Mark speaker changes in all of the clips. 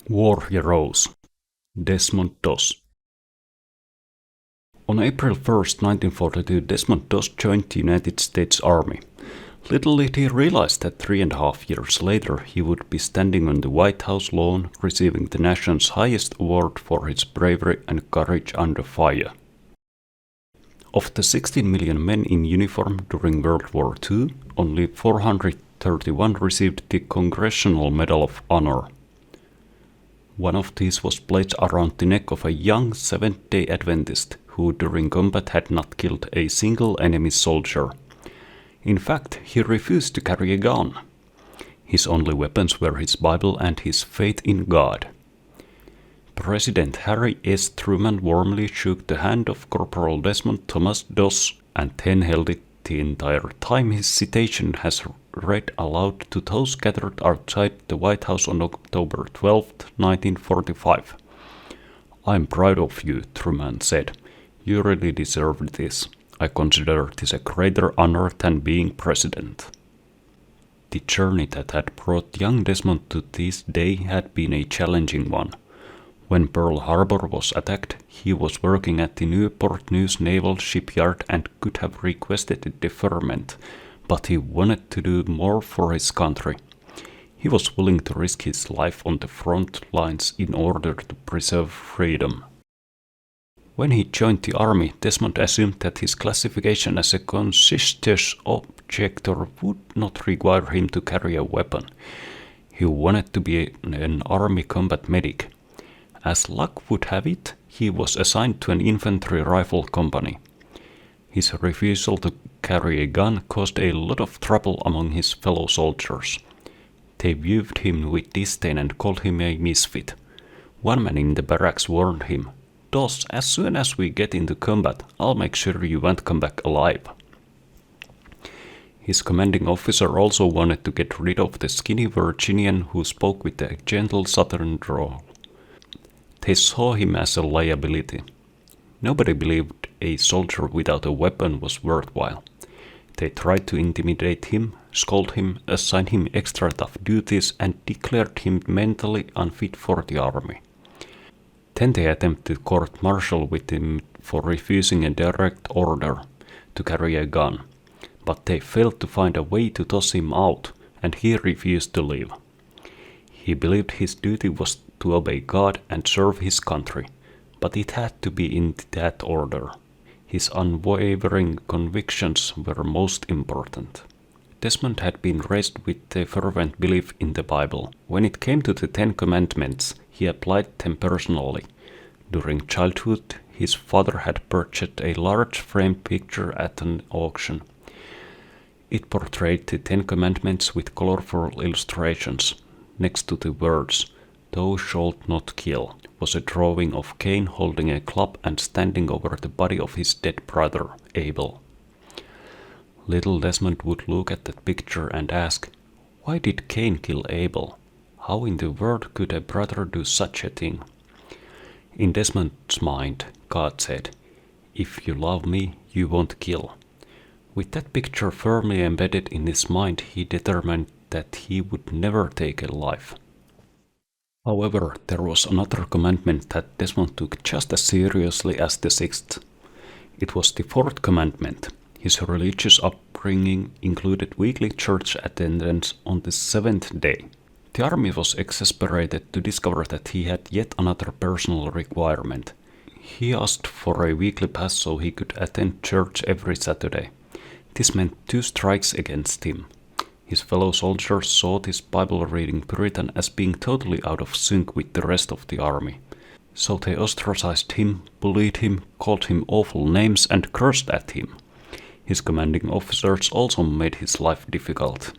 Speaker 1: War heroes. Desmond Doss. On April 1st, 1942, Desmond Doss joined the United States Army. Little did he realize that 3.5 years later he would be standing on the White House lawn receiving the nation's highest award for his bravery and courage under fire. Of the 16 million men in uniform during World War II, only 431 received the Congressional Medal of Honor. One of these was placed around the neck of a young Seventh-day Adventist who during combat had not killed a single enemy soldier. In fact, he refused to carry a gun. His only weapons were his Bible and his faith in God. President Harry S. Truman warmly shook the hand of Corporal Desmond Thomas Doss and then held it the entire time his citation has read aloud to those gathered outside the White House on October 12, 1945. "I'm proud of you," Truman said. "You really deserve this. I consider this a greater honor than being president." The journey that had brought young Desmond to this day had been a challenging one. When Pearl Harbor was attacked, he was working at the Newport News Naval Shipyard and could have requested a deferment, but he wanted to do more for his country. He was willing to risk his life on the front lines in order to preserve freedom. When he joined the army, Desmond assumed that his classification as a conscientious objector would not require him to carry a weapon. He wanted to be an army combat medic. As luck would have it, he was assigned to an infantry rifle company. His refusal to carry a gun caused a lot of trouble among his fellow soldiers. They viewed him with disdain and called him a misfit. One man in the barracks warned him, "Doss, as soon as we get into combat, I'll make sure you won't come back alive." His commanding officer also wanted to get rid of the skinny Virginian who spoke with a gentle southern drawl. They saw him as a liability. Nobody believed a soldier without a weapon was worthwhile. They tried to intimidate him, scold him, assign him extra tough duties, and declared him mentally unfit for the army. Then they attempted court-martial with him for refusing a direct order to carry a gun, but they failed to find a way to toss him out, and he refused to leave. He believed his duty was to obey God and serve his country, but it had to be in that order. His unwavering convictions were most important. Desmond had been raised with a fervent belief in the Bible. When it came to the 10 Commandments, he applied them personally. During childhood, his father had purchased a large framed picture at an auction. It portrayed the 10 Commandments with colorful illustrations. Next to the words, "Thou shalt not kill," was a drawing of Cain holding a club and standing over the body of his dead brother, Abel. Little Desmond would look at that picture and ask, why did Cain kill Abel? How in the world could a brother do such a thing? In Desmond's mind, God said, "If you love me, you won't kill." With that picture firmly embedded in his mind, he determined that he would never take a life. However, there was another commandment that Desmond took just as seriously as the 6th. It was the 4th commandment. His religious upbringing included weekly church attendance on the 7th day. The army was exasperated to discover that he had yet another personal requirement. He asked for a weekly pass so he could attend church every Saturday. This meant 2 strikes against him. His fellow soldiers saw this Bible-reading Puritan as being totally out of sync with the rest of the army. So they ostracized him, bullied him, called him awful names, and cursed at him. His commanding officers also made his life difficult.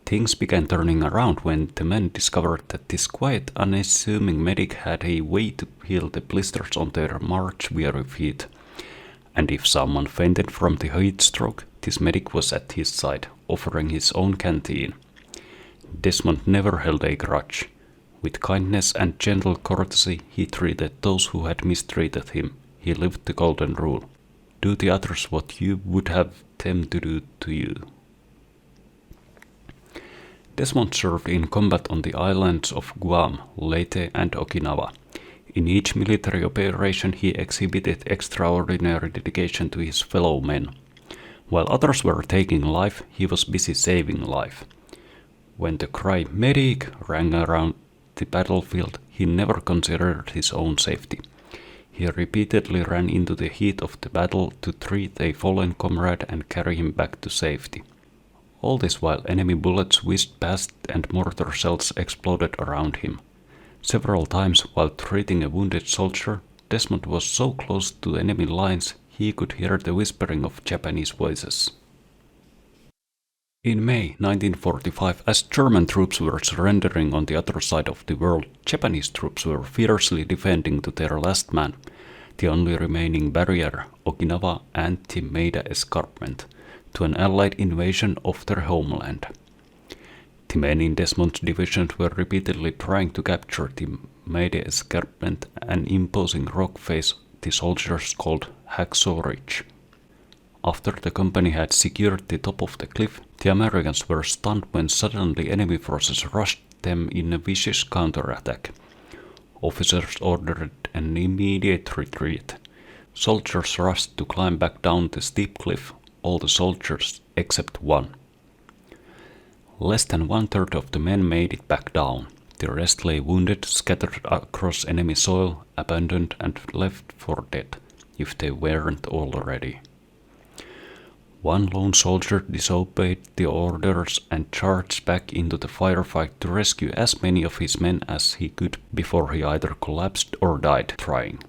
Speaker 1: Things began turning around when the men discovered that this quiet, unassuming medic had a way to heal the blisters on their march-weary feet. And if someone fainted from the heat stroke, this medic was at his side, offering his own canteen. Desmond never held a grudge. With kindness and gentle courtesy, he treated those who had mistreated him. He lived the golden rule. Do to others what you would have them to do to you. Desmond served in combat on the islands of Guam, Leyte, and Okinawa. In each military operation he exhibited extraordinary dedication to his fellow men. While others were taking life, he was busy saving life. When the cry "Medic" rang around the battlefield, he never considered his own safety. He repeatedly ran into the heat of the battle to treat a fallen comrade and carry him back to safety. All this while enemy bullets whizzed past and mortar shells exploded around him. Several times while treating a wounded soldier, Desmond was so close to enemy lines he could hear the whispering of Japanese voices. In May 1945, as German troops were surrendering on the other side of the world, Japanese troops were fiercely defending to their last man, the only remaining barrier, Okinawa and the Maeda Escarpment, to an Allied invasion of their homeland. The men in Desmond's divisions were repeatedly trying to capture the Maeda Escarpment, an imposing rock face the soldiers called Hacksaw Ridge. After the company had secured the top of the cliff, the Americans were stunned when suddenly enemy forces rushed them in a vicious counterattack. Officers ordered an immediate retreat. Soldiers rushed to climb back down the steep cliff, all the soldiers except one. Less than one-third of the men made it back down. The rest lay wounded, scattered across enemy soil, abandoned and left for dead, if they weren't already. One lone soldier disobeyed the orders and charged back into the firefight to rescue as many of his men as he could before he either collapsed or died trying.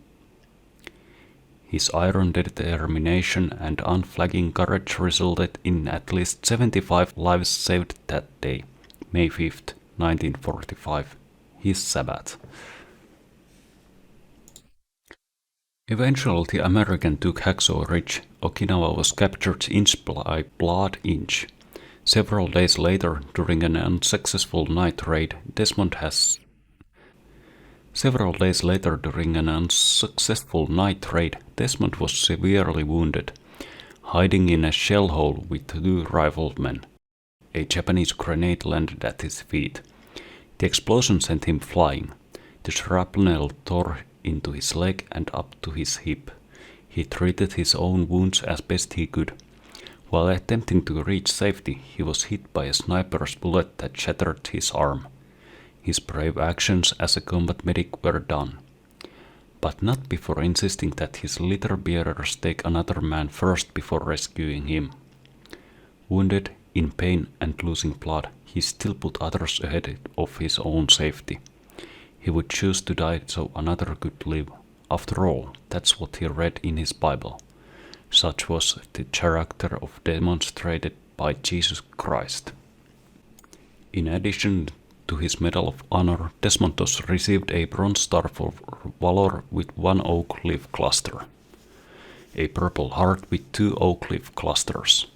Speaker 1: His iron determination and unflagging courage resulted in at least 75 lives saved that day, May 5th, 1945, his Sabbath. Eventually the American took Hacksaw Ridge. Okinawa was captured inch by blood inch. Several days later, during an unsuccessful night raid, Desmond was severely wounded, hiding in a shell hole with 2 riflemen. A Japanese grenade landed at his feet. The explosion sent him flying. The shrapnel tore into his leg and up to his hip. He treated his own wounds as best he could. While attempting to reach safety, he was hit by a sniper's bullet that shattered his arm. His brave actions as a combat medic were done, but not before insisting that his litter bearers take another man first before rescuing him. Wounded, in pain and losing blood, he still put others ahead of his own safety. He would choose to die so another could live. After all, that's what he read in his Bible. Such was the character demonstrated by Jesus Christ. In addition to his Medal of Honor, Desmond Doss received a Bronze Star for Valor with 1 oak leaf cluster, a Purple Heart with 2 oak leaf clusters,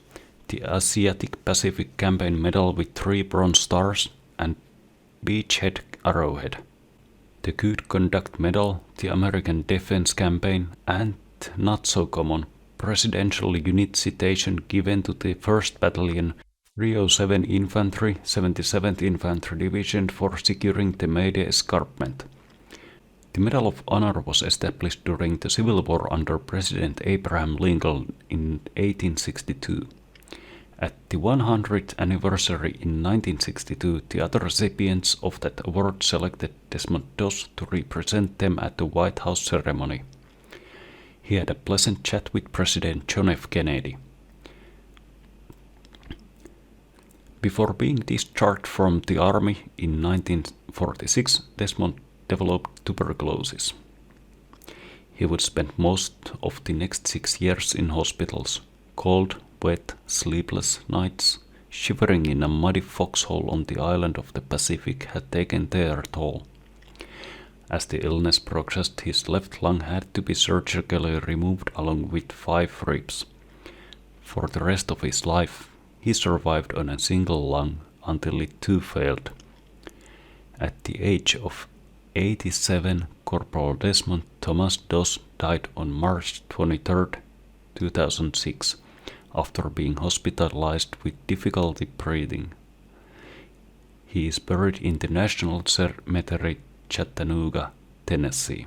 Speaker 1: the Asiatic Pacific Campaign Medal with 3 Bronze Stars, and Beachhead Arrowhead, the Good Conduct Medal, the American Defense Campaign, and, not so common, Presidential Unit Citation given to the 1st Battalion 307 Infantry, 77th Infantry Division for securing the Maeda Escarpment. The Medal of Honor was established during the Civil War under President Abraham Lincoln in 1862. At the 100th anniversary in 1962, the other recipients of that award selected Desmond Doss to represent them at the White House ceremony. He had a pleasant chat with President John F. Kennedy. Before being discharged from the Army in 1946, Desmond developed tuberculosis. He would spend most of the next 6 years in hospitals, cold, wet, sleepless nights, shivering in a muddy foxhole on the island of the Pacific had taken their toll. As the illness progressed, his left lung had to be surgically removed along with 5 ribs. For the rest of his life, he survived on a single lung until it too failed. At the age of 87, Corporal Desmond Thomas Doss died on March 23, 2006, after being hospitalized with difficulty breathing. He is buried in the National Cemetery, Chattanooga, Tennessee.